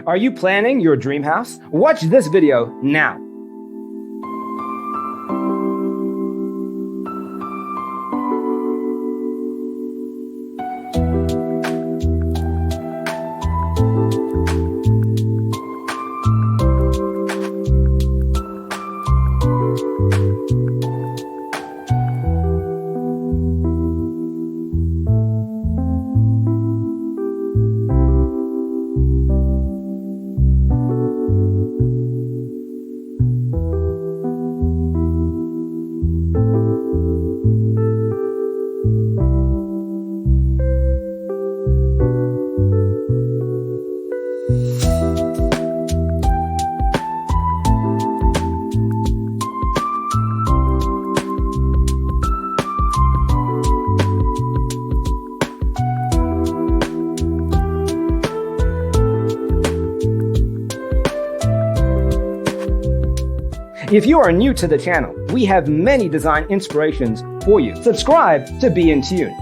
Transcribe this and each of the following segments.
Are you planning your dream house? Watch this video now. If you are new to the channel, we have many design inspirations for you. Subscribe to be in tune.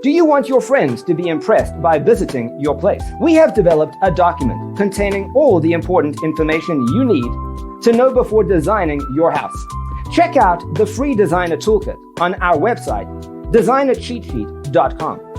Do you want your friends to be impressed by visiting your place? We have developed a document containing all the important information you need to know before designing your house. Check out the free designer toolkit on our website, designercheatsheet.com.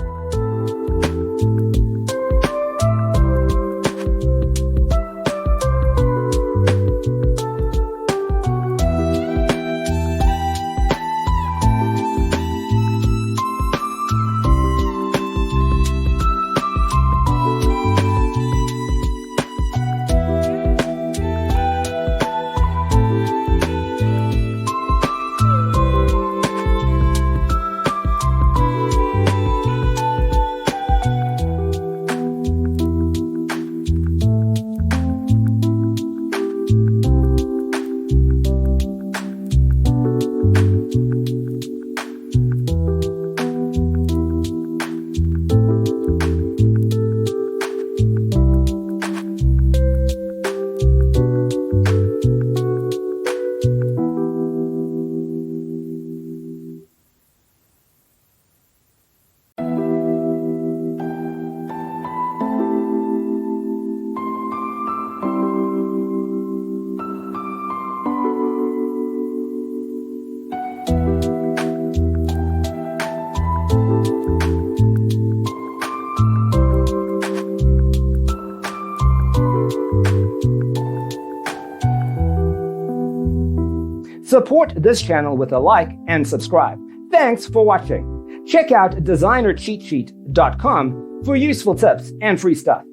Support this channel with a like and subscribe. Thanks for watching. Check out designercheatsheet.com for useful tips and free stuff.